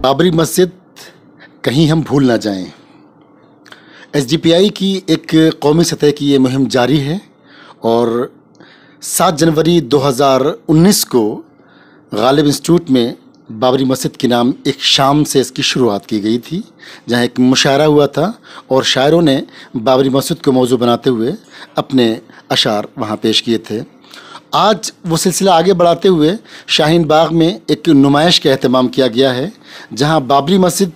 بابری مسجد کہیں ہم بھول نہ جائیں۔ SDPI کی ایک قومی سطح کی یہ مہم جاری ہے اور 7 جنوری 2019 کو غالب انسٹیٹیوٹ میں بابری مسجد کے نام ایک شام سے اس کی شروعات کی گئی تھی، جہاں ایک مشاعرہ ہوا تھا اور شاعروں نے بابری مسجد کو موضوع بناتے ہوئے اپنے اشعار وہاں پیش کیے تھے۔ آج وہ سلسلہ آگے بڑھاتے ہوئے شاہین باغ میں ایک نمائش کا اہتمام کیا گیا ہے، جہاں بابری مسجد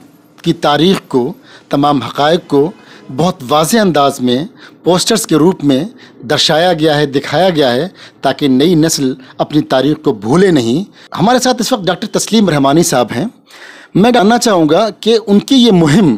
کی تاریخ کو، تمام حقائق کو بہت واضح انداز میں پوسٹرز کے روپ میں درشایا گیا ہے، دکھایا گیا ہے، تاکہ نئی نسل اپنی تاریخ کو بھولے نہیں۔ ہمارے ساتھ اس وقت ڈاکٹر تسلیم رحمانی صاحب ہیں۔ میں جاننا چاہوں گا کہ ان کی یہ مہم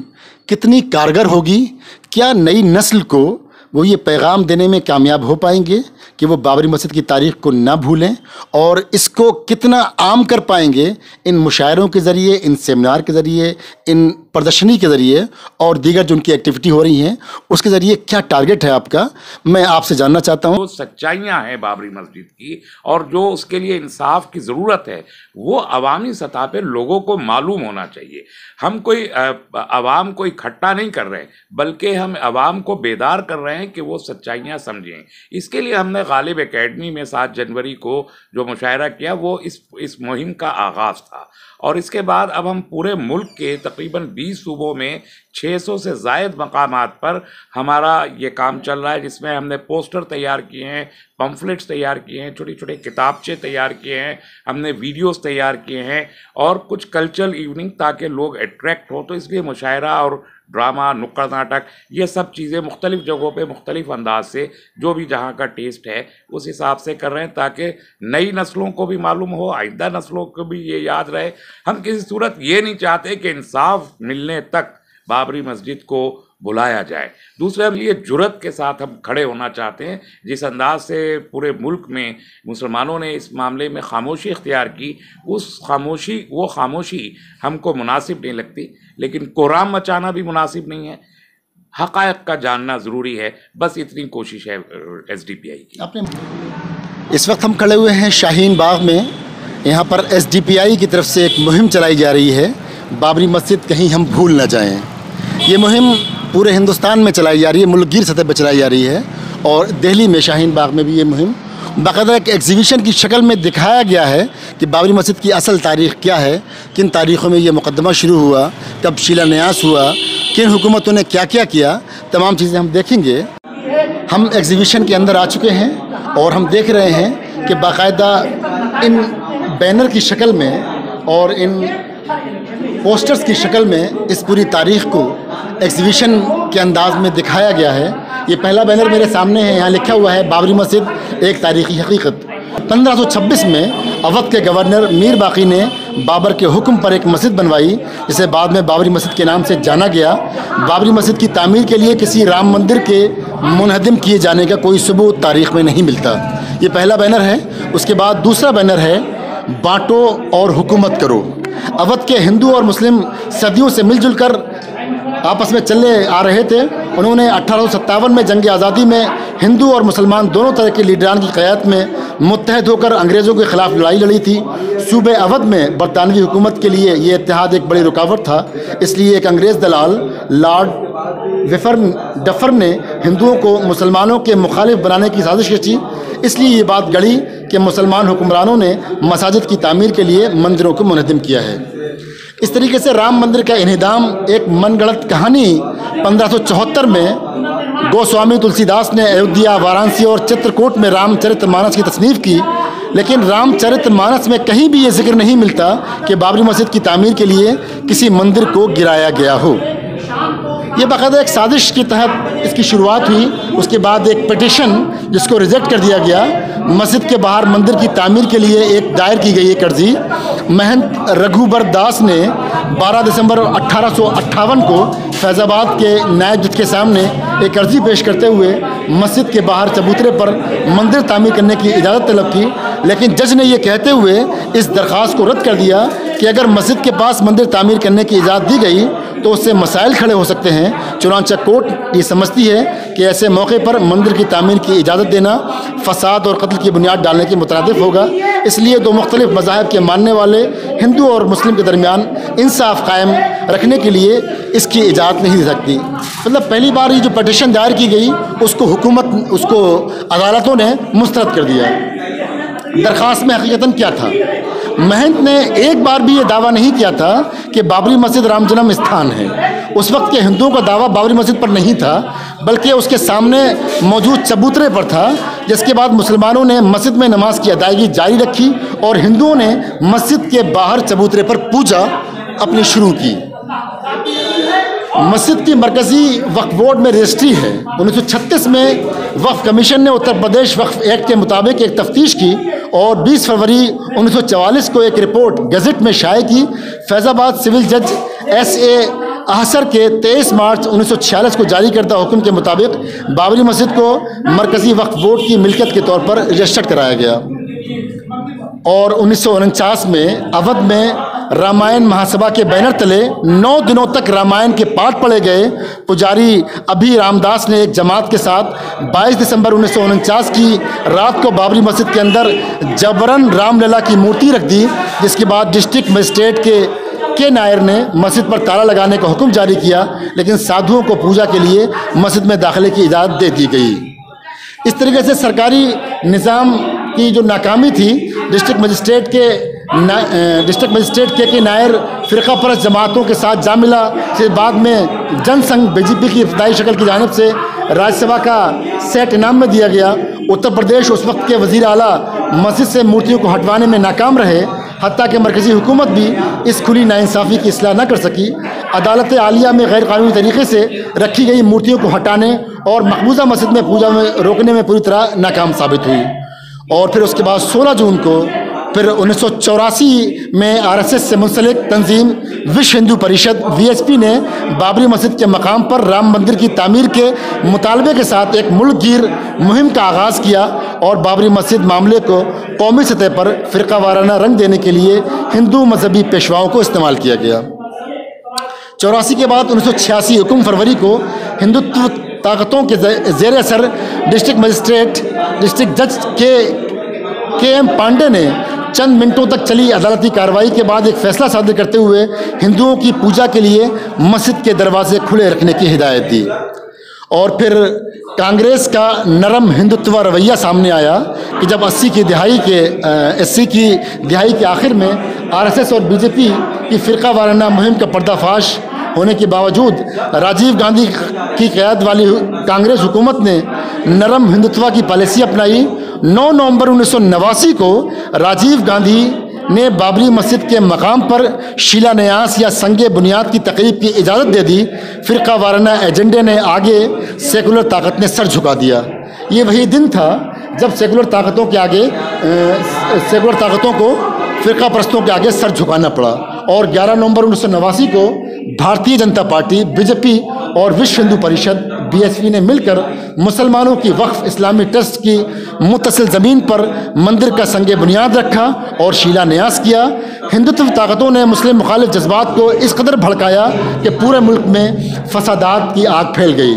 کتنی کارگر ہوگی، کیا نئی نسل کو وہ یہ پیغام دینے میں کامیاب ہو پائیں گے کہ وہ بابری مسجد کی تاریخ کو نہ بھولیں، اور اس کو کتنا عام کر پائیں گے ان مشاعروں کے ذریعے، ان سیمینار کے ذریعے، ان پردرشنی کے ذریعے اور دیگر جو ان کی ایکٹیویٹی ہو رہی ہیں اس کے ذریعے؟ کیا ٹارگٹ ہے آپ کا؟ میں آپ سے جاننا چاہتا ہوں۔ جو سچائیاں ہیں بابری مسجد کی اور جو اس کے لیے انصاف کی ضرورت ہے، وہ عوامی سطح پہ لوگوں کو معلوم ہونا چاہیے۔ ہم کوئی عوام کو اکٹھا نہیں کر رہے، بلکہ ہم عوام کو بیدار کر رہے ہیں کہ وہ سچائیاں سمجھیں۔ اس کے لیے ہم نے غالب اکیڈمی میں 7 جنوری کو جو مشاعرہ کیا، وہ اس مہم کا آغاز تھا، اور اس کے بعد اب ہم پورے ملک کے تقریباً 20 صوبوں میں 600 سے زائد مقامات پر ہمارا یہ کام چل رہا ہے، جس میں ہم نے پوسٹر تیار کیے ہیں، پمفلٹس تیار کیے ہیں، چھوٹے چھوٹے کتابچے تیار کیے ہیں، ہم نے ویڈیوز تیار کیے ہیں اور کچھ کلچرل ایوننگ تاکہ لوگ اٹریکٹ ہو۔ تو اس لیے مشاعرہ اور ڈرامہ، نکڑ ناٹک، یہ سب چیزیں مختلف جگہوں پہ مختلف انداز سے جو بھی جہاں کا ٹیسٹ ہے اس حساب سے کر رہے ہیں، تاکہ نئی نسلوں کو بھی معلوم ہو، آئندہ نسلوں کو بھی یہ یاد رہے۔ ہم کسی صورت یہ نہیں چاہتے کہ انصاف ملنے تک بابری مسجد کو بلایا جائے۔ دوسرے، ہم یہ جرأت کے ساتھ ہم کھڑے ہونا چاہتے ہیں، جس انداز سے پورے ملک میں مسلمانوں نے اس معاملے میں خاموشی اختیار کی، وہ خاموشی ہم کو مناسب نہیں لگتی، لیکن کوہرام مچانا بھی مناسب نہیں ہے۔ حقائق کا جاننا ضروری ہے، بس اتنی کوشش ہے SDPI کی۔ اس وقت ہم کھڑے ہوئے ہیں شاہین باغ میں، یہاں پر SDPI کی طرف سے ایک مہم چلائی جا رہی ہے، بابری مسجد کہیں ہم بھول نہ جائیں۔ یہ مہم پورے ہندوستان میں چلائی جا رہی ہے، ملک گیر سطح پہ چلائی جا رہی ہے، اور دہلی میں شاہین باغ میں بھی یہ مہم باقاعدہ ایک ایگزیبیشن کی شکل میں دکھایا گیا ہے کہ بابری مسجد کی اصل تاریخ کیا ہے، کن تاریخوں میں یہ مقدمہ شروع ہوا، کب شیلا نیاس ہوا، کن حکومتوں نے کیا کیا کیا، تمام چیزیں ہم دیکھیں گے۔ ہم ایگزیبیشن کے اندر آ چکے ہیں اور ہم دیکھ رہے ہیں کہ باقاعدہ ان بینر کی شکل میں اور ان پوسٹرز کی شکل میں اس پوری تاریخ کو ایگزیبیشن کے انداز میں دکھایا گیا ہے۔ یہ پہلا بینر میرے سامنے ہے، یہاں لکھا ہوا ہے بابری مسجد ایک تاریخی حقیقت۔ 1526 میں اودھ کے گورنر میر باقی نے بابر کے حکم پر ایک مسجد بنوائی، جسے بعد میں بابری مسجد کے نام سے جانا گیا۔ بابری مسجد کی تعمیر کے لیے کسی رام مندر کے منہدم کیے جانے کا کوئی ثبوت تاریخ میں نہیں ملتا۔ یہ پہلا بینر ہے۔ اس کے بعد دوسرا بینر ہے بانٹو اور حکومت کرو۔ اودھ کے ہندو اور مسلم صدیوں سے مل جل کر آپس میں چلے آ رہے تھے۔ انہوں نے 1857 میں جنگ آزادی میں ہندو اور مسلمان دونوں طرح کے لیڈران کی قیادت میں متحد ہو کر انگریزوں کے خلاف لڑائی لڑی تھی۔ صوبے اودھ میں برطانوی حکومت کے لیے یہ اتحاد ایک بڑی رکاوٹ تھا، اس لیے ایک انگریز دلال لارڈ ڈفر نے ہندوؤں کو مسلمانوں کے مخالف بنانے کی سازش کی۔ اس لیے یہ بات گڑی کہ مسلمان حکمرانوں نے مساجد کی تعمیر کے لیے مندروں کو منہدم کیا ہے۔ اس طریقے سے رام مندر کا انہدام ایک من گڑت کہانی 1574 میں گوسوامی تلسی داس نے ایودھیا، وارانسی اور چترکوٹ میں رام چرت مانس کی تصنیف کی، لیکن رام چرت مانس میں کہیں بھی یہ ذکر نہیں ملتا کہ بابری مسجد کی تعمیر کے لیے کسی مندر کو گرایا گیا ہو۔ یہ باقاعدہ ایک سازش کے تحت اس کی شروعات ہوئی۔ اس کے بعد ایک پٹیشن جس کو ریجیکٹ کر دیا گیا، مسجد کے باہر مندر کی تعمیر کے لیے ایک دائر کی گئی ایک عرضی۔ مہنت رگھوبر داس نے 12 دسمبر 1858 کو فیض آباد کے نائب جج کے سامنے ایک عرضی پیش کرتے ہوئے مسجد کے باہر چبوترے پر مندر تعمیر کرنے کی اجازت طلب کی، لیکن جج نے یہ کہتے ہوئے اس درخواست کو رد کر دیا کہ اگر مسجد کے پاس مندر تعمیر کرنے کی اجازت دی گئی تو اس سے مسائل کھڑے ہو سکتے ہیں۔ چنانچہ کورٹ یہ سمجھتی ہے کہ ایسے موقع پر مندر کی تعمیر کی اجازت دینا فساد اور قتل کی بنیاد ڈالنے کے مترادف ہوگا۔ اس لیے دو مختلف مذاہب کے ماننے والے ہندو اور مسلم کے درمیان انصاف قائم رکھنے کے لیے اس کی اجازت نہیں دے سکتی. مطلب پہلی بار یہ جو پٹیشن دائر کی گئی اس کو عدالتوں نے مسترد کر دیا. درخواست میں حقیقتاً کیا تھا؟ مہنت نے ایک بار بھی یہ دعویٰ نہیں کیا تھا کہ بابری مسجد رام جنم استھان ہے. اس وقت کے ہندوؤں کا دعویٰ بابری مسجد پر نہیں تھا بلکہ اس کے سامنے موجود چبوترے پر تھا، جس کے بعد مسلمانوں نے مسجد میں نماز کی ادائیگی جاری رکھی اور ہندوؤں نے مسجد کے باہر چبوترے پر پوجا اپنی شروع کی. مسجد کی مرکزی وقف بورڈ میں رجسٹری ہے. 1936 میں وقف کمیشن نے اتر پردیش وقف ایکٹ کے مطابق ایک تفتیش کی اور 20 فروری 1944 کو ایک رپورٹ گزٹ میں شائع کی. فیض آباد سول جج S.A. احسر کے 23 مارچ 1946 کو جاری کردہ حکم کے مطابق بابری مسجد کو مرکزی وقف بورڈ کی ملکیت کے طور پر رجسٹرڈ کرایا گیا. اور 1949 میں اودھ میں رامائن مہاسبھا کے بینر تلے 9 دنوں تک رامائن کے پاٹ پڑے گئے. پجاری ابھی رام داس نے ایک جماعت کے ساتھ 22 دسمبر 1949 کی رات کو بابری مسجد کے اندر جبرن رام للا کی مورتی رکھ دی، جس کے بعد ڈسٹرکٹ مجسٹریٹ کے نائر نے مسجد پر تالا لگانے کا حکم جاری کیا، لیکن سادھوؤں کو پوجا کے لیے مسجد میں داخلے کی اجازت دے دی گئی. اس طریقے سے سرکاری نظام کی جو ناکامی تھی، ڈسٹرکٹ مجسٹریٹ کے نائر فرقہ پرست جماعتوں کے ساتھ جا ملا. پھر بعد میں جن سنگھ BJP کی ابتدائی شکل کی جانب سے راجیہ سبھا کا سیٹ انعام میں دیا گیا. اتر پردیش اس وقت کے وزیر اعلیٰ مسجد سے مورتیوں کو ہٹوانے میں ناکام رہے، حتیٰ کہ مرکزی حکومت بھی اس کھلی ناانصافی کی اصلاح نہ کر سکی. عدالت عالیہ میں غیر قانونی طریقے سے رکھی گئی مورتیوں کو ہٹانے اور مقبوضہ مسجد میں پوجا میں روکنے میں پوری طرح ناکام ثابت ہوئی. اور پھر اس کے بعد 16 جون کو پھر 1984 میں RSS سے منسلک تنظیم وشو ہندو پریشد VHP نے بابری مسجد کے مقام پر رام مندر کی تعمیر کے مطالبے کے ساتھ ایک ملک گیر مہم کا آغاز کیا اور بابری مسجد معاملے کو قومی سطح پر فرقہ وارانہ رنگ دینے کے لیے ہندو مذہبی پیشواؤں کو استعمال کیا گیا. 84 کے بعد 1986 حکم فروری کو ہندوتو طاقتوں کے زیر اثر ڈسٹرکٹ جج کے.M. پانڈے نے چند منٹوں تک چلی عدالتی کارروائی کے بعد ایک فیصلہ صادر کرتے ہوئے ہندوؤں کی پوجا کے لیے مسجد کے دروازے کھلے رکھنے کی ہدایت دی. اور پھر کانگریس کا نرم ہندوتوا رویہ سامنے آیا کہ جب 80 کی دہائی کے آخر میں RSS اور BJP کی فرقہ وارانہ مہم کا پردہ فاش ہونے کے باوجود راجیو گاندھی کی قیادت والی کانگریس حکومت نے نرم ہندوتوا کی پالیسی اپنائی. 9 نومبر 1989 کو راجیو گاندھی نے بابری مسجد کے مقام پر شیلا نیاس یا سنگ بنیاد کی تقریب کی اجازت دے دی. فرقہ وارانہ ایجنڈے نے آگے سیکولر طاقت نے سر جھکا دیا. یہ وہی دن تھا جب سیکولر طاقتوں کو فرقہ پرستوں کے آگے سر جھکانا پڑا. اور 11 نومبر 1989 کو بھارتیہ جنتا پارٹی BJP اور وشو ہندو پریشد BHP نے مل کر مسلمانوں کی وقف اسلامی ٹرسٹ کی متصل زمین پر مندر کا سنگ بنیاد رکھا اور شیلا نیاس کیا. ہندوتو طاقتوں نے مسلم مخالف جذبات کو اس قدر بھڑکایا کہ پورے ملک میں فسادات کی آگ پھیل گئی.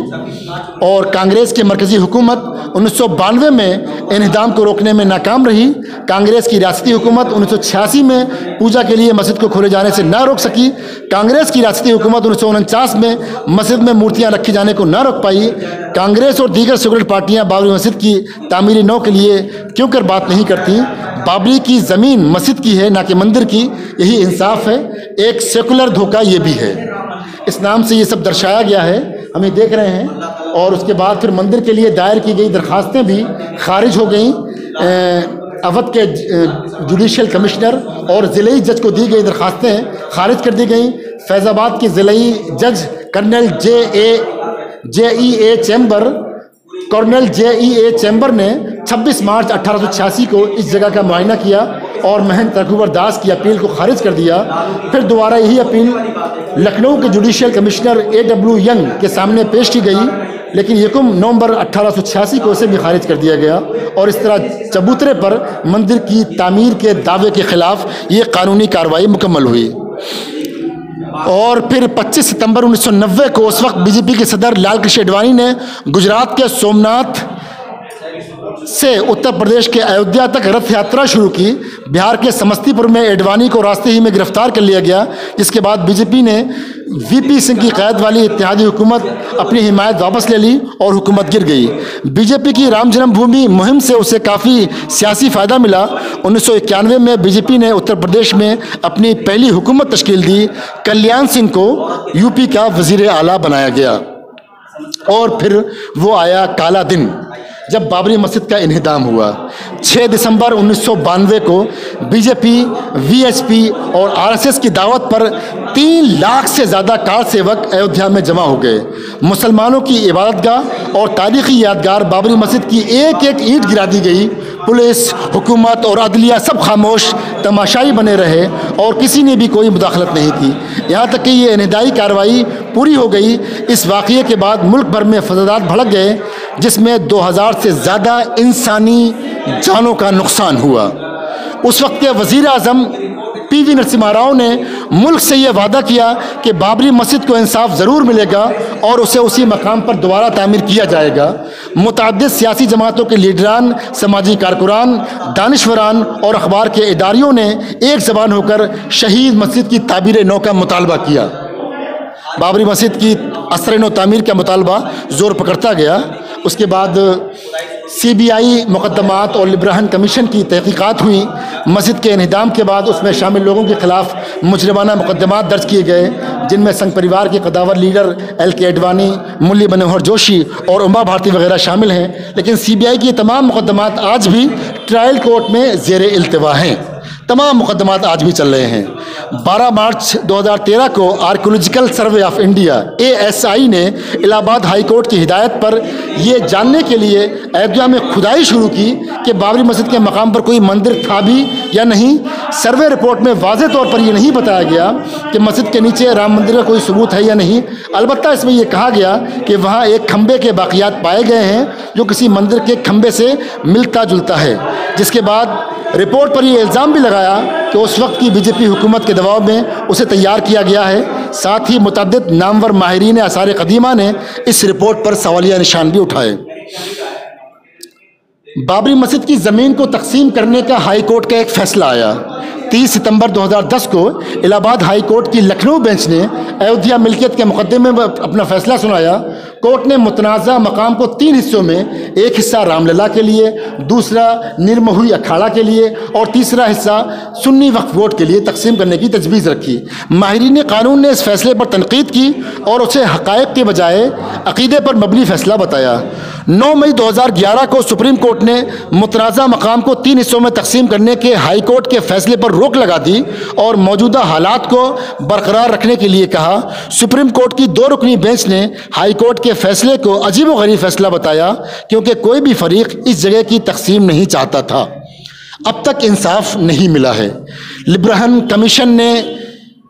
اور کانگریس کی مرکزی حکومت 1992 میں انہدام کو روکنے میں ناکام رہی. کانگریس کی ریاستی حکومت 1986 میں پوجا کے لیے مسجد کو کھولے جانے سے نہ روک سکی. کانگریس کی ریاستی حکومت 1949 میں مسجد میں مورتیاں رکھی جانے کو نہ روک پائی. کانگریس اور دیگر سیکولر پارٹیاں بابری مسجد کی تعمیری نو کے لیے کیوں کر بات نہیں کرتی؟ بابری کی زمین مسجد کی ہے نہ کہ مندر کی. یہی انصاف ہے. ایک سیکولر دھوکہ یہ بھی ہے. اس نام سے یہ سب درشایا گیا ہے، ہم یہ دیکھ رہے ہیں. اور اس کے بعد پھر مندر کے لیے دائر کی گئی درخواستیں بھی خارج ہو گئیں. اودھ کے جوڈیشل کمشنر اور ضلعی جج کو دی گئی درخواستیں خارج کر دی گئیں. فیض آباد کے ضلعی جج کرنل جے ای اے چیمبر نے 26 مارچ 1886 کو اس جگہ کا معائنہ کیا اور مہنت رگھوور داس کی اپیل کو خارج کر دیا. پھر دوبارہ یہی اپیل لکھنؤ کے جوڈیشل کمشنر A.W. ینگ کے سامنے پیش کی گئی، لیکن 1 نومبر 1886 کو اسے بھی خارج کر دیا گیا. اور اس طرح چبوترے پر مندر کی تعمیر کے دعوے کے خلاف یہ قانونی کارروائی مکمل ہوئی. اور پھر 25 ستمبر 1990 کو اس وقت BJP کے صدر لال کرشن اڈوانی نے گجرات کے से उत्तर प्रदेश के अयोध्या तक रथ यात्रा शुरू की। बिहार के समस्तीपुर में एडवाणी को रास्ते ही में गिरफ्तार कर लिया गया, जिसके बाद बीजेपी ने वीपी सिंह की क़यादत वाली इत्तेहादी हुकूमत अपनी हिमायत वापस ले ली और हुकूमत गिर गई। बीजेपी की राम जन्मभूमि मुहिम से उसे काफ़ी सियासी फ़ायदा मिला। 1991 में बीजेपी ने उत्तर प्रदेश में अपनी पहली हुकूमत तश्कील दी। कल्याण सिंह को यूपी का वज़ीर आला बनाया गया और फिर वो आया काला दिन जब बाबरी मस्जिद का इन्हिदाम हुआ। 6 दिसंबर 1992 को बीजेपी, वीएचपी और आरएसएस की दावत पर 3 लाख से ज़्यादा कार सेवक अयोध्या में जमा हो गए। मुसलमानों की इबादतगाह और तारीखी यादगार बाबरी मस्जिद की एक एक ईंट गिरा दी गई। पुलिस, हुकूमत और अदलिया सब खामोश तमाशाई बने रहे और किसी ने भी कोई मुदाखलत नहीं की, यहाँ तक कि ये इन्हिदाई कार्रवाई पूरी हो गई। इस वाक़ये के बाद मुल्क भर में फसादात भड़क गए, जिसमें 2000 से ज़्यादा इंसानी जानों का नुकसान हुआ। उस वक्त के वज़ीर आज़म पीवी नरसिम्हा राव ने मुल्क से ये वादा किया कि बाबरी मस्जिद को इंसाफ ज़रूर मिलेगा और उसे उसी मकाम पर दोबारा तामीर किया जाएगा। मुतअद्दिद सियासी जमातों के लीडरान, समाजी कारकुनान, दानिश्वरान और अखबार के इदारियों ने एक ज़बान होकर शहीद मस्जिद की ताबीर नौ का मुतालबा किया। बाबरी मस्जिद की असर नौ तामीर का मुतालबा ज़ोर पकड़ता गया। उसके बाद सीबीआई मुकदमात और लिब्राहन कमीशन की तहकीकात हुई। मस्जिद के इन्हिदाम के बाद उसमें शामिल लोगों के खिलाफ मुजरिमाना मुकदमात दर्ज किए गए, जिनमें संघ परिवार के कदावर लीडर LK आडवाणी, मुरली मनोहर जोशी और उमा भारती वगैरह शामिल हैं। लेकिन सीबीआई की तमाम मुकदमात आज भी ट्रायल कोर्ट में ज़ेर इल्तिवा हैं। तमाम मुकदमात आज भी चल रहे हैं। 12 मार्च 2013 को archaeological survey of India ASI ने इलाहाबाद हाई कोर्ट की हिदायत पर यह जानने के लिए अयोध्या में खुदाई शुरू की कि बाबरी मस्जिद के मकाम पर कोई मंदिर था भी या नहीं। सर्वे रिपोर्ट में वाज़े तौर पर यह नहीं बताया गया कि मस्जिद के नीचे राम मंदिर का कोई सबूत है या नहीं। अलबत्ता इसमें यह कहा गया कि वहाँ एक खंबे के बाक़ियात पाए गए हैं जो किसी मंदिर के खंबे से मिलता जुलता है, जिसके बाद रिपोर्ट पर यह इल्ज़ाम भी लगाया कि उस वक्त की बीजेपी हुकूमत के दबाव में उसे तैयार किया गया है। साथ ही मुतअद्दिद नामवर माहिरीन आसार कदीमा ने इस रिपोर्ट पर सवालिया निशान भी उठाए। बाबरी मस्जिद की ज़मीन को तकसीम करने का हाई कोर्ट का एक फ़ैसला आया। 30 सितंबर 2010 को इलाहाबाद हाई कोर्ट की लखनऊ बेंच ने अयोध्या मिल्कियत के मुकदमे में अपना फ़ैसला सुनाया। कोर्ट ने मुतनाज़ा मकाम को 3 हिस्सों में, एक हिस्सा रामलला के लिए, दूसरा निर्मोही अखाड़ा के लिए और तीसरा हिस्सा सुन्नी वक्फ बोर्ड के लिए तकसीम करने की तजवीज़ रखी। माहिरीन कानून ने इस फैसले पर तनकीद की और उसे हक़ाइक़ के बजाय अक़ीदे पर मबनी फ़ैसला बताया। 9 मई 2011 को सुप्रीम कोर्ट ने मुतनाज़ा मकाम को 3 हिस्सों में तकसीम करने के हाई कोर्ट के फैसले पर रोक लगा दी और मौजूदा हालात को बरकरार रखने के लिए कहा। सुप्रीम कोर्ट की 2 रुकनी बेंच ने हाई कोर्ट के फैसले को अजीब व गरीब फैसला बताया, क्योंकि कोई भी फरीक इस जगह की तकसीम नहीं चाहता था। अब तक इंसाफ नहीं मिला है। लिब्राहन कमीशन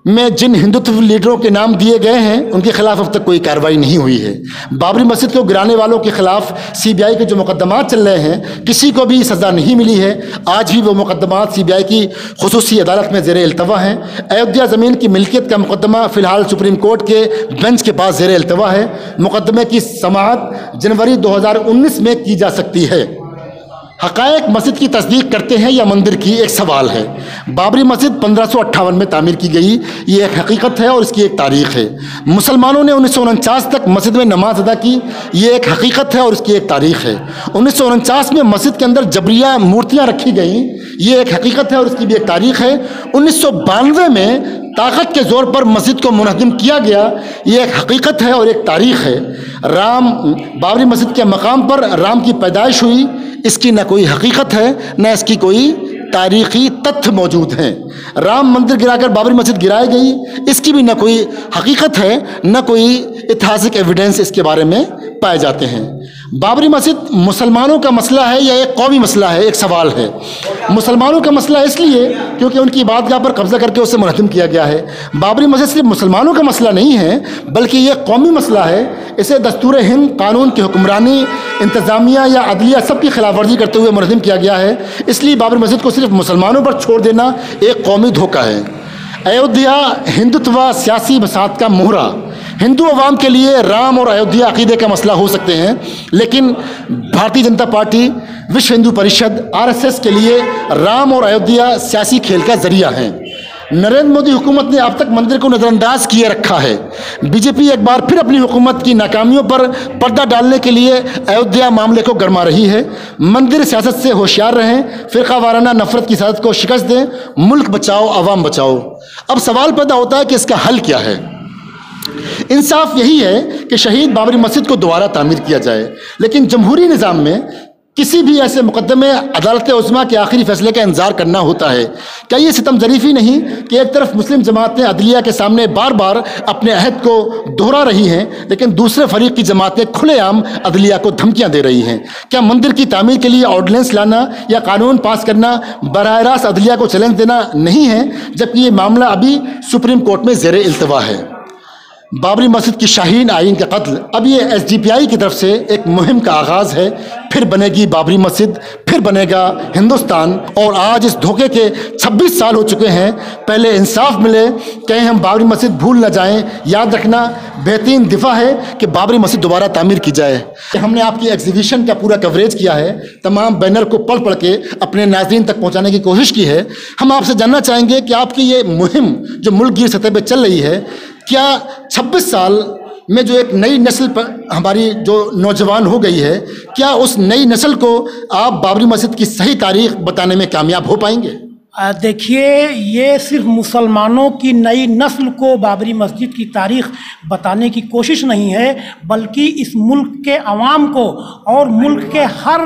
में जिन हिंदुत्व लीडरों के नाम दिए गए हैं उनके खिलाफ अब तक कोई कार्रवाई नहीं हुई है। बाबरी मस्जिद को गिराने वालों के खिलाफ सीबीआई के जो मुकदमात चल रहे हैं, किसी को भी सज़ा नहीं मिली है। आज भी वो मुकदमात सीबीआई की खुसूसी अदालत में ज़ेर इल्तवा हैं। अयोध्या ज़मीन की मिल्कियत का मुकदमा फ़िलहाल सुप्रीम कोर्ट के बेंच के पास ज़ेर इल्तवा है। मुकदमे की समाअत जनवरी 2019 में की जा सकती है। हक़ाइक़ मस्जिद की तस्दीक करते हैं या मंदिर की, एक सवाल है। बाबरी मस्जिद 1558 में तामीर की गई, ये एक हकीकत है और इसकी एक तारीख़ है। मुसलमानों ने 1949 तक मस्जिद में नमाज अदा की, ये एक हकीकत है और इसकी एक तारीख़ है। 1949 में मस्जिद के अंदर जबरिया मूर्तियाँ रखी गईं, ये एक हकीकत है और इसकी भी एक तारीख़ है। 1992 में ताकत के ज़ोर पर मस्जिद को मुनहदिम किया गया, ये एक हकीकत है और एक तारीख़ है। बाबरी मस्जिद के मकाम पर राम की पैदाइश हुई, इसकी न कोई हकीकत है न इसकी कोई तारीख़ी तथ्य मौजूद हैं। राम मंदिर गिराकर बाबरी मस्जिद गिराई गई, इसकी भी न कोई हकीकत है न कोई ऐतिहासिक एविडेंस इसके बारे में पाए जाते हैं। बाबरी मस्जिद मुसलमानों का मसला है या एक कौमी मसला है, एक सवाल है। मुसलमानों का मसला इसलिए क्योंकि उनकी इबादतगाह पर कब्ज़ा करके उसे मुनहदिम किया गया है। बाबरी मस्जिद सिर्फ मुसलमानों का मसला नहीं है, बल्कि ये कौमी मसला है। इसे दस्तूर हिंद, कानून की हुक्मरानी, इंतज़ामिया या अदलिया सब की खिलाफ वर्जी करते हुए मुनहदिम किया गया है। इसलिए बाबरी मस्जिद को सिर्फ मुसलमानों पर छोड़ देना एक कौमी धोखा है। अयोध्या हिंदुत्व सियासी बसात का मोहरा, हिंदू अवाम के लिए राम और अयोध्या अकीदे का मसला हो सकते हैं, लेकिन भारतीय जनता पार्टी, विश्व हिंदू परिषद, आरएसएस के लिए राम और अयोध्या सियासी खेल का जरिया है। नरेंद्र मोदी हुकूमत ने अब तक मंदिर को नज़रअंदाज किए रखा है। बीजेपी एक बार फिर अपनी हुकूमत की नाकामियों पर पर्दा डालने के लिए अयोध्या मामले को गरमा रही है। मंदिर सियासत से होशियार रहें, फ़िरका वाराना नफरत की सियासत को शिकस्त दें, मुल्क बचाओ, अवाम बचाओ। अब सवाल पैदा होता है कि इसका हल क्या है। इंसाफ यही है कि शहीद बाबरी मस्जिद को दोबारा तामीर किया जाए, लेकिन जमहूरी निज़ाम में किसी भी ऐसे मुकदमे अदालत उज़्मा के आखिरी फैसले का इंतजार करना होता है। क्या ये सितम ज़रीफ़ी नहीं कि एक तरफ मुस्लिम जमातें अदलिया के सामने बार बार अपने अहद को दोहरा रही हैं, लेकिन दूसरे फरीक की जमातें खुलेआम अदलिया को धमकियां दे रही हैं। क्या मंदिर की तामीर के लिए ऑर्डिनेंस लाना या कानून पास करना बराह रास्त अदलिया को चैलेंज देना नहीं है, जबकि ये मामला अभी सुप्रीम कोर्ट में ज़ेर इल्तवा है। बाबरी मस्जिद की शाहीन आइन का कत्ल, अब ये एसडीपीआई की तरफ से एक मुहिम का आगाज़ है। फिर बनेगी बाबरी मस्जिद, फिर बनेगा हिंदुस्तान। और आज इस धोखे के 26 साल हो चुके हैं। पहले इंसाफ मिले, कहीं हम बाबरी मस्जिद भूल न जाएं। याद रखना, बेहतरीन दिफा है कि बाबरी मस्जिद दोबारा तामीर की जाए। हमने आपकी एग्जीबिशन का पूरा कवरेज किया है, तमाम बैनर को पढ़ पढ़ के अपने नाज़रीन तक पहुँचाने की कोशिश की है। हम आपसे जानना चाहेंगे कि आपकी ये मुहिम जो मुल्क गिर सतह पर चल रही है, क्या 26 साल में जो एक नई नस्ल पर हमारी जो नौजवान हो गई है, क्या उस नई नस्ल को आप बाबरी मस्जिद की सही तारीख बताने में कामयाब हो पाएंगे? देखिए, ये सिर्फ मुसलमानों की नई नस्ल को बाबरी मस्जिद की तारीख़ बताने की कोशिश नहीं है, बल्कि इस मुल्क के अवाम को और मुल्क के हर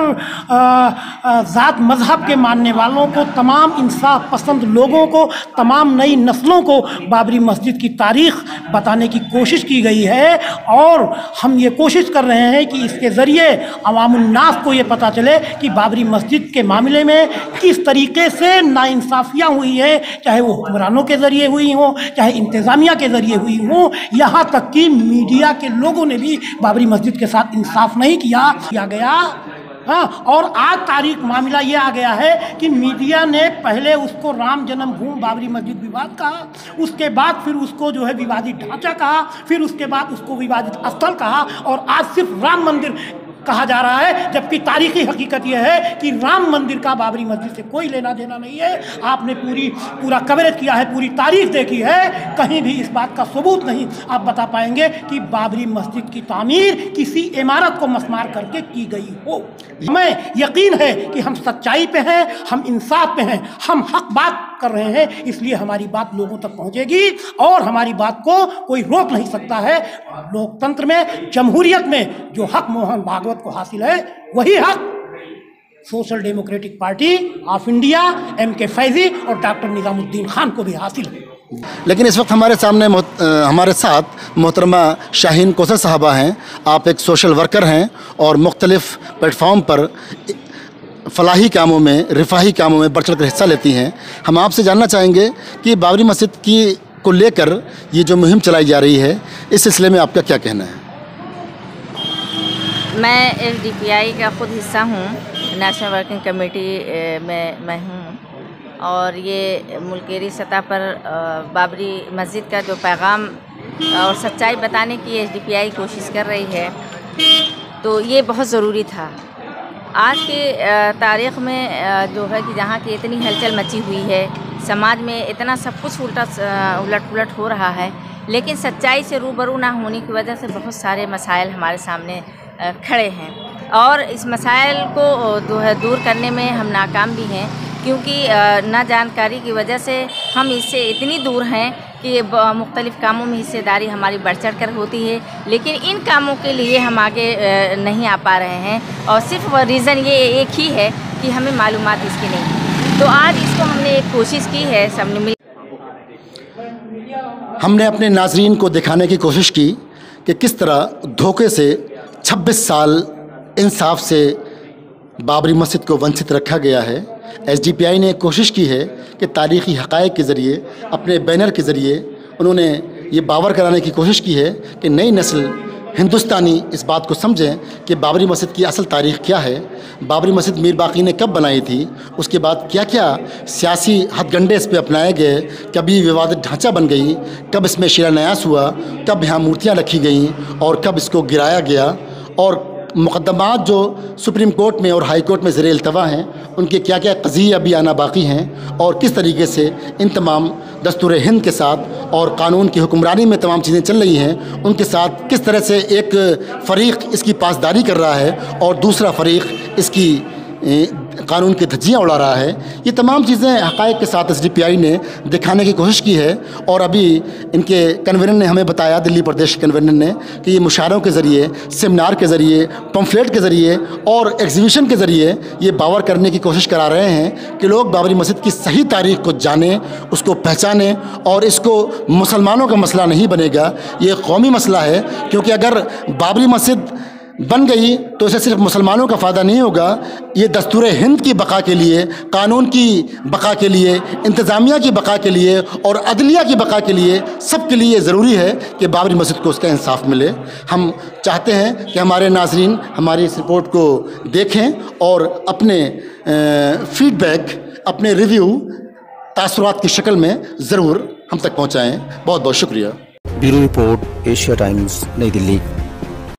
ज़ात मज़हब के मानने वालों को, तमाम इंसाफ पसंद लोगों को, तमाम नई नस्लों को बाबरी मस्जिद की तारीख़ बताने की कोशिश की गई है। और हम ये कोशिश कर रहे हैं कि इसके ज़रिए अवामुन्नास को ये पता चले कि बाबरी मस्जिद के मामले में किस तरीके से नाइंसाफ़ियाँ हुई है, चाहे वो हुक्मरानों के ज़रिए हुई हों, चाहे इंतज़ामिया के ज़रिए हुई हों, यहाँ तक कि मीडिया के लोगों ने भी बाबरी मस्जिद के साथ इंसाफ नहीं किया गया। हाँ, और आज तारीख मामला ये आ गया है कि मीडिया ने पहले उसको राम जन्मभूमि बाबरी मस्जिद विवाद कहा, उसके बाद फिर उसको जो है विवादित ढांचा कहा, फिर उसके बाद उसको विवादित स्थल कहा, और आज सिर्फ राम मंदिर कहा जा रहा है। जबकि तारीखी हकीकत यह है कि राम मंदिर का बाबरी मस्जिद से कोई लेना देना नहीं है। आपने पूरा कवरेज किया है, पूरी तारीख देखी है, कहीं भी इस बात का सबूत नहीं आप बता पाएंगे कि बाबरी मस्जिद की तामीर किसी इमारत को मसमार करके की गई हो। हमें यकीन है कि हम सच्चाई पे हैं, हम इंसाफ पे हैं, हम हक बात कर रहे हैं, इसलिए हमारी बात लोगों तक पहुंचेगी और हमारी बात को कोई रोक नहीं सकता है। लोकतंत्र में, जमहूरियत में जो हक मोहन भागवत को हासिल है, वही हक social democratic party of India, MK Faizi और डॉक्टर निजामुद्दीन खान को भी हासिल है। लेकिन इस वक्त हमारे साथ मोहतरमा शाहीन कोसर साहबा हैं। आप एक सोशल वर्कर हैं और मुख्तलिफ प्लेटफॉर्म पर फलाही कामों में, रिफाही कामों में बढ़ चढ़ कर हिस्सा लेती हैं। हम आपसे जानना चाहेंगे कि बाबरी मस्जिद को लेकर ये जो मुहिम चलाई जा रही है, इस सिलसिले में आपका क्या कहना है? मैं SDPI का ख़ुद हिस्सा हूँ, नेशनल वर्किंग कमेटी में मैं हूँ, और ये मुल्केरी सतह पर बाबरी मस्जिद का जो पैगाम और सच्चाई बताने की SDPI कोशिश कर रही है, तो ये बहुत ज़रूरी था। आज के तारीख़ में जो है कि जहाँ की इतनी हलचल मची हुई है, समाज में इतना सब कुछ उलट पुलट हो रहा है, लेकिन सच्चाई से रूबरू ना होने की वजह से बहुत सारे मसाइल हमारे सामने खड़े हैं, और इस मसाइल को जो है दूर करने में हम नाकाम भी हैं, क्योंकि ना जानकारी की वजह से हम इससे इतनी दूर हैं कि मुख्तलिफ़ कामों में हिस्सेदारी हमारी बढ़ चढ़ कर होती है, लेकिन इन कामों के लिए हम आगे नहीं आ पा रहे हैं, और सिर्फ रीज़न ये एक ही है कि हमें मालूमात इसकी नहीं। तो आज इसको हमने एक कोशिश की है, सबने मिल हमने अपने नाज़रीन को दिखाने की कोशिश की कि किस तरह धोखे से 26 साल इंसाफ से बाबरी मस्जिद को वंचित रखा गया है। SDPI ने कोशिश की है कि तारीख़ी हक़ाइक़ के ज़रिए, अपने बैनर के ज़रिए उन्होंने ये बावर कराने की कोशिश की है कि नई नस्ल हिंदुस्तानी इस बात को समझें कि बाबरी मस्जिद की असल तारीख़ क्या है, बाबरी मस्जिद मीर बाकी ने कब बनाई थी, उसके बाद क्या क्या सियासी हथगंडे इस पर अपनाए गए, कभी विवादित ढांचा बन गई, कब इसमें शिलान्यास हुआ, कब यहाँ मूर्तियाँ रखी गईं और कब इसको गिराया गया, और मुकदमात जो सुप्रीम कोर्ट में और हाई कोर्ट में ज़ेर इल्तवा हैं उनके क्या क्या कज़िये अभी आना बाकी हैं, और किस तरीके से इन तमाम दस्तूर हिंद के साथ और कानून की हुक्मरानी में तमाम चीज़ें चल रही हैं, उनके साथ किस तरह से एक फ़रीक इसकी पासदारी कर रहा है और दूसरा फ़रीक इसकी कानून की धज्जियाँ उड़ा रहा है। ये तमाम चीज़ें हक़ाइक़ के साथ SDPI ने दिखाने की कोशिश की है। और अभी इनके कन्वीनर ने हमें बताया, दिल्ली प्रदेश कन्वीनर ने, कि ये मुशायरों के ज़रिए, सेमिनार के ज़रिए, पम्फलेट के ज़रिए और एग्जीबिशन के ज़रिए ये बावर करने की कोशिश करा रहे हैं कि लोग बाबरी मस्जिद की सही तारीख़ को जानें, उसको पहचानें, और इसको मुसलमानों का मसला नहीं बनेगा, ये कौमी मसला है। क्योंकि अगर बाबरी मस्जिद बन गई तो इसे सिर्फ मुसलमानों का फ़ायदा नहीं होगा, ये दस्तूर हिंद की बका के लिए, कानून की बका के लिए, इंतज़ामिया की बका के लिए और अदलिया की बका के लिए, सब के लिए ज़रूरी है कि बाबरी मस्जिद को उसका इंसाफ मिले। हम चाहते हैं कि हमारे नाज़रीन हमारी इस रिपोर्ट को देखें और अपने फ़ीडबैक, अपने रिव्यू तासुरात की शक्ल में ज़रूर हम तक पहुँचाएँ। बहुत बहुत शुक्रिया। ब्यूरो रिपोर्ट, एशिया टाइम्स, नई दिल्ली।